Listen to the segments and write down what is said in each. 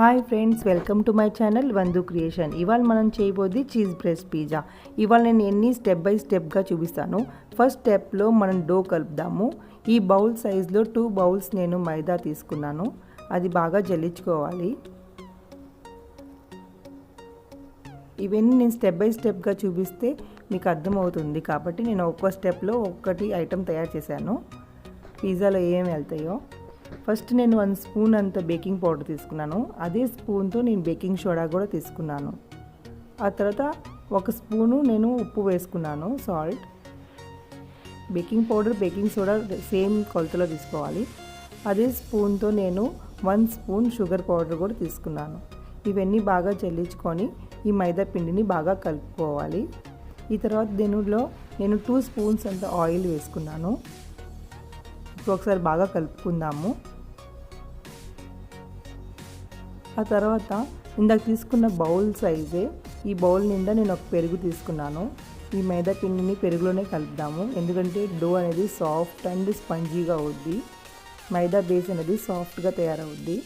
Hi friends, welcome to my channel Vandu creation. ఇవాళ మనం చేయబోది cheese breast pizza. ఇవాళ నేను ఎన్ని స్టెప్ బై స్టెప్గా చూపిస్తాను. ఫస్ట్ స్టెప్లో మనం డో కలుపుదాము. ఈ బౌల్ సైజులో 2 బౌల్స్ నేను మైదా తీసుకున్నాను. అది బాగా జల్లించుకోవాలి. ఇవన్నీ నేను స్టెప్ బై స్టెప్గా చూపిస్తే మీకు అర్థమవుతుంది కాబట్టి నేను ఒక్క స్టెప్లో ఒక్కటి ఐటెం తయారు చేశాను. పిజ్జాలో ఏమేమి వెళ్తాయో. ఫస్ట్ నేను 1 స్పూన్ అంత బేకింగ్ పౌడర్ తీసుకున్నాను. అదే స్పూన్తో నేను బేకింగ్ సోడా కూడా తీసుకున్నాను. ఆ తర్వాత 1 స్పూను నేను ఉప్పు వేసుకున్నాను, salt. Baking powder baking soda same కొలతలో తీసుకోవాలి. అదే స్పూన్తో నేను 1 స్పూన్ షుగర్ పౌడర్ కూడా తీసుకున్నాను. ఇవన్నీ బాగా చల్లించుకొని ఈ మైదా పిండిని బాగా కలుపుకోవాలి. ఈ తర్వాత దీనిలో నేను 2 స్పూన్స్ అంత ఆయిల్ వేసుకున్నాను. ఇప్పుడు ఒకసారి బాగా కలుపుకుందాము. ఆ తర్వాత ఇందాక తీసుకున్న బౌల్ సైజే ఈ బౌల్ నిండా నేను ఒక పెరుగు తీసుకున్నాను. ఈ మైదా పిండిని పెరుగులోనే కలుపుదాము, ఎందుకంటే డో అనేది సాఫ్ట్ అండ్ స్పంజీగా అవుద్ది. మైదా బేస్ అనేది సాఫ్ట్గా తయారవుద్ది.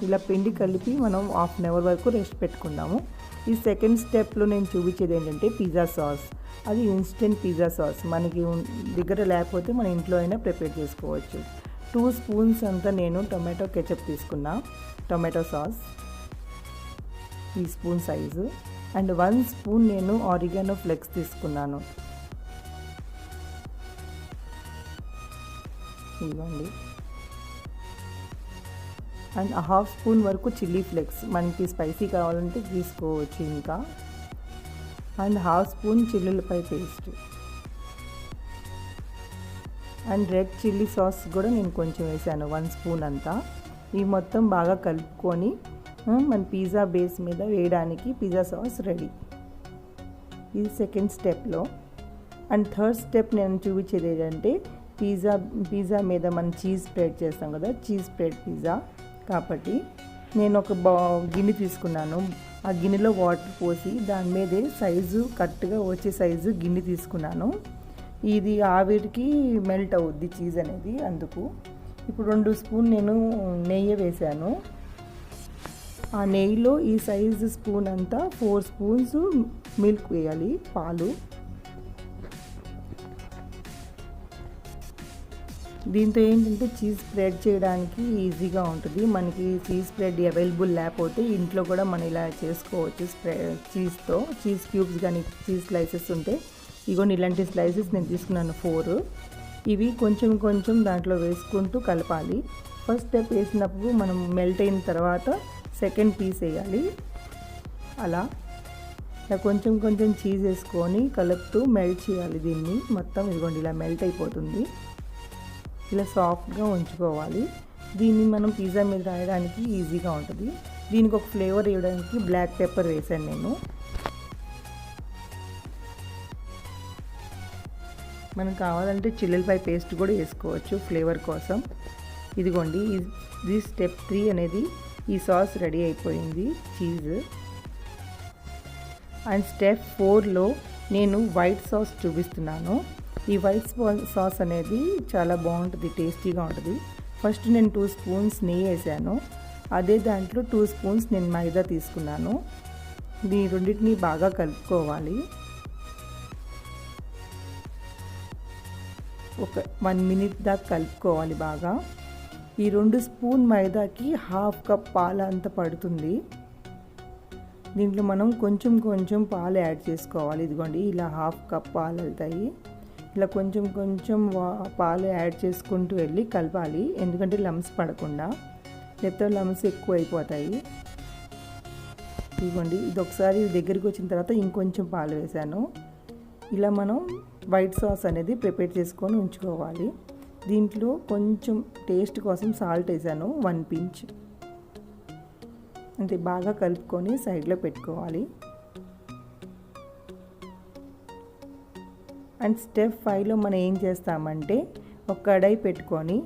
ఇలా పిండి కలిపి మనం 1/2 అవర్ వరకు రెస్ట్ పెట్టుకుందాము. ఈ సెకండ్ స్టెప్లో నేను చూపించేది ఏంటంటే పిజ్జా సాస్. అది ఇన్స్టెంట్ పిజ్జా సాస్. మనకి దగ్గర లేకపోతే మన ఇంట్లో అయినా ప్రిపేర్ చేసుకోవచ్చు. 2 స్పూన్స్ అంతా నేను టొమాటో కెచప్ తీసుకున్నా, టొమాటో సాస్ ఈ స్పూన్ సైజు. అండ్ 1 స్పూన్ నేను ఆరిగానో ఫ్లెక్స్ తీసుకున్నాను. ఇవ్వండి. అండ్ 1/2 స్పూన్ వరకు చిల్లీ ఫ్లేక్స్, మనకి స్పైసీ కావాలంటే తీసుకోవచ్చు ఇంకా. అండ్ 1/2 స్పూన్ చిల్లులపై paste. And red chilli sauce కూడా నేను కొంచెం వేసాను, 1 స్పూన్ అంతా. ఇవి మొత్తం బాగా కలుపుకొని మన పిజ్జా బేస్ మీద వేయడానికి పిజ్జా సాస్ రెడీ. ఇది సెకండ్ స్టెప్లో. అండ్ థర్డ్ స్టెప్ నేను చూపించేది ఏంటంటే పిజ్జా మీద మనం చీజ్ స్ప్రెడ్ చేస్తాం కదా, చీజ్ స్ప్రెడ్ పిజ్జా. కాబట్టి నేను ఒక గిన్నె తీసుకున్నాను. ఆ గిన్నెలో వాటర్ పోసి దాని మీదే సైజు కరెక్ట్గా వచ్చే సైజు గిన్నె తీసుకున్నాను. ఇది ఆవిరికి మెల్ట్ అవుద్ది చీజ్ అనేది, అందుకు. ఇప్పుడు 2 స్పూన్ నేను నెయ్యి వేసాను. ఆ నెయ్యిలో ఈ సైజు స్పూన్ అంతా 4 స్పూన్స్ మిల్క్ వేయాలి, పాలు. దీంతో ఏంటంటే చీజ్ స్ప్రెడ్ చేయడానికి ఈజీగా ఉంటుంది. మనకి చీజ్ స్ప్రెడ్ అవైలబుల్ లేకపోతే ఇంట్లో కూడా మనం ఇలా చేసుకోవచ్చు. చీజ్తో చీజ్ క్యూబ్స్ కానీ చీజ్ స్లైసెస్ ఉంటే ఇగోండి, ఇలాంటి స్లైసెస్ నేను తీసుకున్నాను 4. ఇవి కొంచెం కొంచెం దాంట్లో వేసుకుంటూ కలపాలి. ఫస్ట్ స్టెప్ వేసినప్పుడు మనం మెల్ట్ అయిన తర్వాత సెకండ్ పీస్ వేయాలి. అలా కొంచెం కొంచెం చీజ్ వేసుకొని కలుపుతూ మెల్ట్ చేయాలి దీన్ని మొత్తం. ఇదిగోండి, ఇలా మెల్ట్ అయిపోతుంది. ఇలా సాఫ్ట్గా ఉంచుకోవాలి. దీన్ని మనం పిజ్జా మీద రాయడానికి ఈజీగా ఉంటుంది. దీనికి ఒక ఫ్లేవర్ ఇవ్వడానికి బ్లాక్ పెప్పర్ వేసాను నేను. మనం కావాలంటే చిల్లులపై పేస్ట్ కూడా వేసుకోవచ్చు ఫ్లేవర్ కోసం. ఇదిగోండి, ఇది స్టెప్ 3 అనేది. ఈ సాస్ రెడీ అయిపోయింది, చీజ్. అండ్ స్టెప్ 4లో నేను వైట్ సాస్ చూపిస్తున్నాను. ఈ వైట్ సాస్ అనేది చాలా బాగుంటుంది, టేస్టీగా ఉంటుంది. ఫస్ట్ నేను 2 స్పూన్స్ నెయ్యి వేసాను. అదే దాంట్లో 2 స్పూన్స్ నేను మైదా తీసుకున్నాను. ఈ రెండింటిని బాగా కలుపుకోవాలి. ఒక 1 మినిట్ దాకా కలుపుకోవాలి బాగా. ఈ 2 స్పూన్ మైదాకి 1/2 కప్ పాలు అంత పడుతుంది. దీంట్లో మనం కొంచెం కొంచెం పాలు యాడ్ చేసుకోవాలి. ఇదిగోండి, ఇలా 1/2 కప్ పాలు వెళ్తాయి. ఇలా కొంచెం కొంచెం పాలు యాడ్ చేసుకుంటూ వెళ్ళి కలపాలి, ఎందుకంటే లమ్స్ పడకుండా, లేకపోతే లమ్స్ ఎక్కువ అయిపోతాయి. ఇదిగోండి, ఇది ఒకసారి దగ్గరికి వచ్చిన తర్వాత ఇంకొంచెం పాలు వేసాను. ఇలా మనం వైట్ సాస్ అనేది ప్రిపేర్ చేసుకొని ఉంచుకోవాలి. దీంట్లో కొంచెం టేస్ట్ కోసం సాల్ట్ వేసాను, 1 పించ్. అంటే బాగా కలుపుకొని సైడ్లో పెట్టుకోవాలి. అండ్ స్టెప్ 5లో మనం ఏం చేస్తామంటే ఒక కడాయి పెట్టుకొని,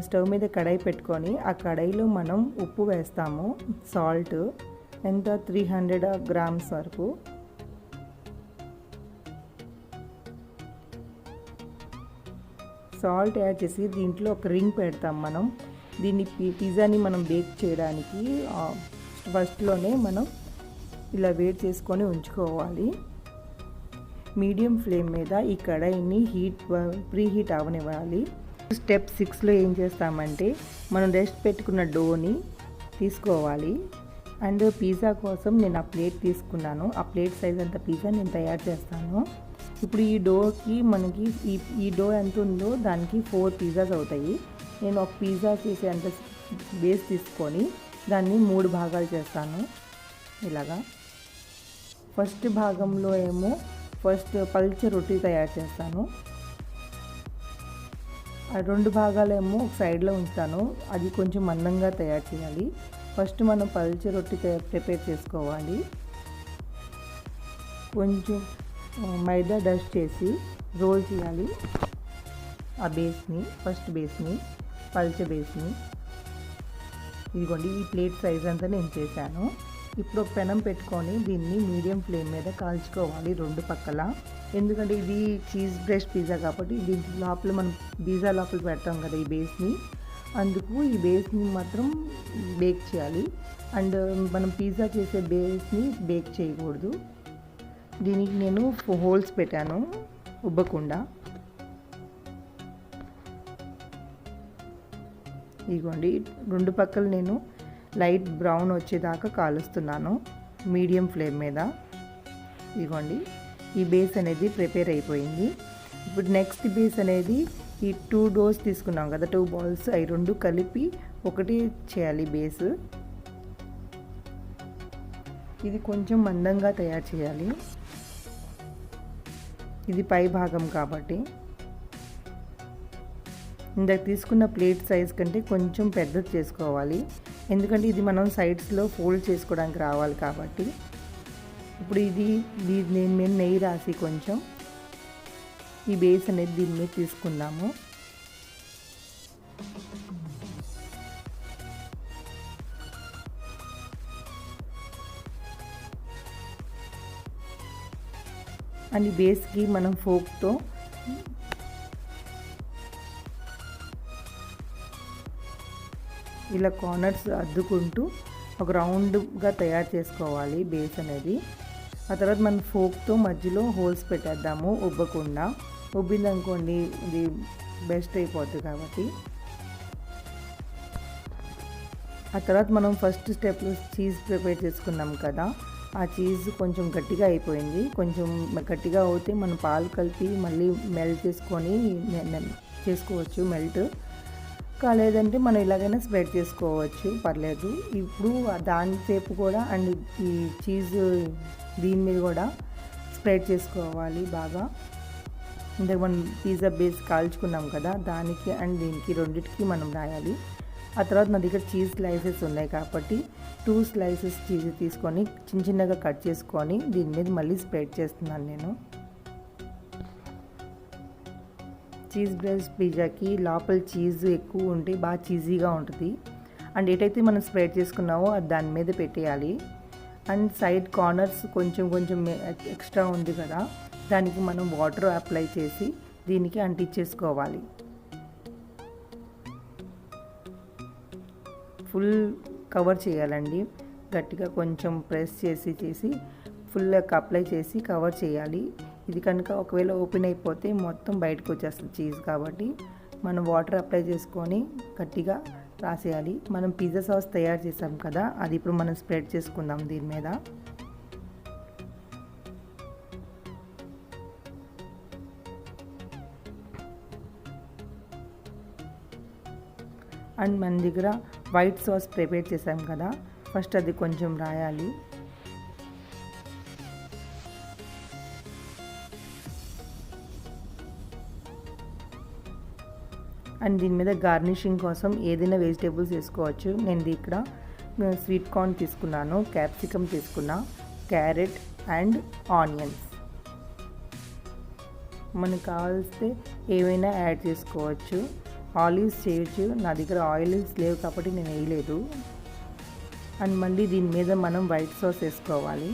స్టవ్ మీద కడాయి పెట్టుకొని ఆ కడాయిలో మనం ఉప్పు వేస్తాము, సాల్ట్. ఎంత 300 గ్రామ్స్ వరకు. సాల్ట్ యాడ్ చేసి దీంట్లో ఒక రింగ్ పెడతాం మనం. దీన్ని పిజ్జాని మనం బేక్ చేయడానికి ఫస్ట్లోనే మనం ఇలా వేడి చేసుకొని ఉంచుకోవాలి. మీడియం ఫ్లేమ్ మీద ఈ కడాయిని ప్రీ హీట్ అవనివ్వాలి. స్టెప్ 6లో ఏం చేస్తామంటే మనం రెస్ట్ పెట్టుకున్న డోని తీసుకోవాలి. అండ్ పిజ్జా కోసం నేను ఆ ప్లేట్ తీసుకున్నాను. ఆ ప్లేట్ సైజ్ అంత పిజ్జా నేను తయారు చేస్తాను. ఇప్పుడు ఈ డోకి మనకి ఈ డో ఎంత ఉందో దానికి 4 పిజ్జాస్ అవుతాయి. నేను ఒక పిజ్జా చేసే అంత బేస్ తీసుకొని దాన్ని 3 భాగాలు చేస్తాను. ఇలాగా ఫస్ట్ భాగంలో ఏమో పల్చ రొట్టి తయారు చేస్తాను. ఆ 2 భాగాలేమో ఒక సైడ్లో ఉంచుతాను. అది కొంచెం మందంగా తయారు చేయాలి. ఫస్ట్ మనం పల్చ రొట్టి ప్రిపేర్ చేసుకోవాలి. కొంచెం మైదా డస్ట్ చేసి రోల్ చేయాలి. ఆ బేస్ని ఫస్ట్ బేస్ని పల్చ బేస్ని ఇదిగోండి ఈ ప్లేట్ సైజ్ అంతా నేను చేశాను. ఇప్పుడు ఒక పెనం పెట్టుకొని దీన్ని మీడియం ఫ్లేమ్ మీద కాల్చుకోవాలి 2 పక్కల. ఎందుకంటే ఇది చీజ్ బ్రెస్ట్ పిజ్జా కాబట్టి దీని లోపల మనం పిజ్జా లోపల పెడతాం కదా ఈ బేస్ని, అందుకు ఈ బేస్ని మాత్రం బేక్ చేయాలి. అండ్ మనం పిజ్జా చేసే బేస్ని బేక్ చేయకూడదు. దీనికి నేను హోల్స్ పెట్టాను ఉబ్బకుండా. ఇదిగోండి 2 పక్కలు నేను లైట్ బ్రౌన్ వచ్చేదాకా కాలుస్తున్నాను మీడియం ఫ్లేమ్ మీద. ఇదిగోండి ఈ బేస్ అనేది ప్రిపేర్ అయిపోయింది. ఇప్పుడు నెక్స్ట్ బేస్ అనేది ఈ 2 డోస్ తీసుకున్నాం కదా 2 బాల్స్ అవి 2 కలిపి ఒకటి చేయాలి బేస్. ఇది కొంచెం మందంగా తయారు చేయాలి. ఇది పై భాగం కాబట్టి ఇందాక తీసుకున్న ప్లేట్ సైజ్ కంటే కొంచెం పెద్దది చేసుకోవాలి. ఎందుకంటే ఇది మనం సైడ్స్లో ఫోల్డ్ చేసుకోవడానికి రావాలి కాబట్టి. ఇప్పుడు దీని మీద నెయ్యి రాసి కొంచెం ఈ బేస్ అనేది దీని మీద తీసుకుందాము. అండ్ ఈ బేస్కి మనం ఫోక్తో ఇలా కార్నర్స్ అద్దుకుంటూ ఒక రౌండ్గా తయారు చేసుకోవాలి బేస్ అనేది. ఆ తర్వాత మనం ఫోక్తో మధ్యలో హోల్స్ పెట్టేద్దాము ఉబ్బకుండా. ఉబ్బిందనుకోండి ఇది బెస్ట్ అయిపోద్ది కాబట్టి. ఆ తర్వాత మనం ఫస్ట్ స్టెప్లో చీజ్ ప్రిపేర్ చేసుకున్నాం కదా, ఆ చీజ్ కొంచెం గట్టిగా అయిపోయింది. కొంచెం గట్టిగా అవుతే మనం పాలు కలిపి మళ్ళీ మెల్ట్ చేసుకోవచ్చు మెల్ట్ కాలేదంటే మనం ఇలాగైనా స్ప్రెడ్ చేసుకోవచ్చు, పర్లేదు. ఇప్పుడు దాని సేపు కూడా అండ్ ఈ చీజ్ దీని మీద కూడా స్ప్రెడ్ చేసుకోవాలి బాగా. ఇంతకు మనం పిజ్జా బేస్ కాల్చుకున్నాం కదా దానికి అండ్ దీనికి రెండింటికి మనం రాయాలి. ఆ తర్వాత నా దగ్గర చీజ్ స్లైసెస్ ఉన్నాయి కాబట్టి 2 స్లైసెస్ చీజ్ తీసుకొని చిన్నగా కట్ చేసుకొని దీని మీద మళ్ళీ స్ప్రెడ్ చేస్తున్నాను నేను. చీజ్ బ్రెస్ట్ పిజ్జాకి లోపల చీజ్ ఎక్కువ ఉంటే బాగా చీజీగా ఉంటుంది. అండ్ ఏటైతే మనం స్ప్రెడ్ చేసుకున్నామో అది దాని మీద పెట్టేయాలి. అండ్ సైడ్ కార్నర్స్ కొంచెం ఎక్స్ట్రా ఉంది కదా దానికి మనం వాటర్ అప్లై చేసి దీనికి అంటించేసుకోవాలి. ఫుల్ కవర్ చేయాలండి, గట్టిగా కొంచెం ప్రెస్ చేసి ఫుల్ అప్లై చేసి కవర్ చేయాలి. ఇది కనుక ఒకవేళ ఓపెన్ అయిపోతే మొత్తం బయటకు వచ్చేస్తుంది చీజ్ కాబట్టి మనం వాటర్ అప్లై చేసుకొని గట్టిగా రాసేయాలి. మనం పిజ్జా సాస్ తయారు చేసాం కదా అది ఇప్పుడు మనం స్ప్రెడ్ చేసుకుందాం దీని మీద. అండ్ మన దగ్గర వైట్ సాస్ ప్రిపేర్ చేసాం కదా ఫస్ట్ అది కొంచెం రాయాలి. అండ్ దీని మీద గార్నిషింగ్ కోసం ఏదైనా వెజిటేబుల్స్ వేసుకోవచ్చు. నేను ఇక్కడ స్వీట్ కార్న్ తీసుకున్నాను, క్యాప్సికమ్ తీసుకున్నా, క్యారెట్ అండ్ ఆనియన్స్. మనకు కావాల్స్తే ఏమైనా యాడ్ చేసుకోవచ్చు. ఆలివ్స్ చేయొచ్చు, నా దగ్గర ఆయిల్స్ లేవు కాబట్టి నేను వేయలేదు. అండ్ మళ్ళీ దీని మీద మనం వైట్ సాస్ వేసుకోవాలి.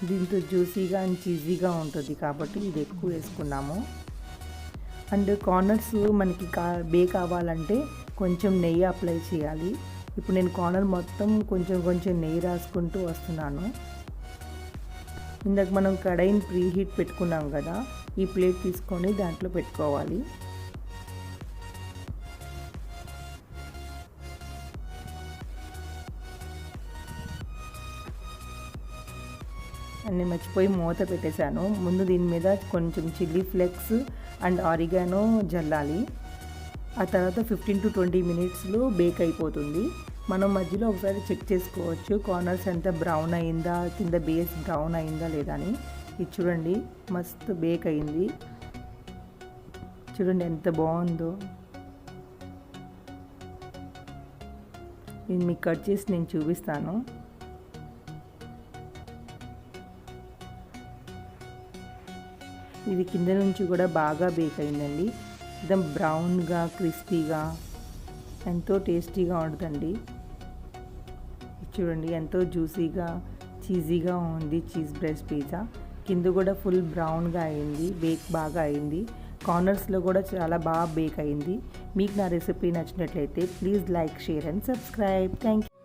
దీంతో జ్యూసీగా అండ్ చీజీగా ఉంటుంది కాబట్టి ఇది ఎక్కువ వేసుకున్నాము. అండ్ కార్నర్స్ మనకి బేక్ అవ్వాలంటే కొంచెం నెయ్యి అప్లై చేయాలి. ఇప్పుడు నేను కార్నర్ మొత్తం కొంచెం కొంచెం నెయ్యి రాసుకుంటూ వస్తున్నాను. ఇందాక మనం కడాయిని ప్రీ హీట్ పెట్టుకున్నాం కదా, ఈ ప్లేట్ తీసుకొని దాంట్లో పెట్టుకోవాలి. నేను మర్చిపోయి మూత పెట్టేశాను. ముందు దీని మీద కొంచెం చిల్లీ ఫ్లేక్స్ అండ్ ఆరిగానో జల్లాలి. ఆ తర్వాత 15 to 20 మినిట్స్లో బేక్ అయిపోతుంది. మనం మధ్యలో ఒకసారి చెక్ చేసుకోవచ్చు కార్నర్స్ ఎంత బ్రౌన్ అయిందా, కింద బేస్ బ్రౌన్ అయిందా లేదా అని. ఇది చూడండి మస్తు బేక్ అయింది. చూడండి ఎంత బాగుందో. ఇది మీకు కట్ చేసి నేను చూపిస్తాను. ఇది కింద నుంచి కూడా బాగా బేక్ అయిందండి. एकदम బ్రౌన్గా క్రిస్పీగా ఎంతో టేస్టీగా ఉంటుందండి. చూడండి ఎంతో జ్యూసీగా చీజీగా ఉంది చీజ్ బ్రెడ్ పిజ్జా. కింద కూడా ఫుల్ బ్రౌన్గా అయింది, బేక్ బాగా అయింది. కార్నర్స్లో కూడా చాలా బాగా బేక్ అయింది. మీకు నా రెసిపీ నచ్చినట్లయితే please like, share and subscribe. Thank you.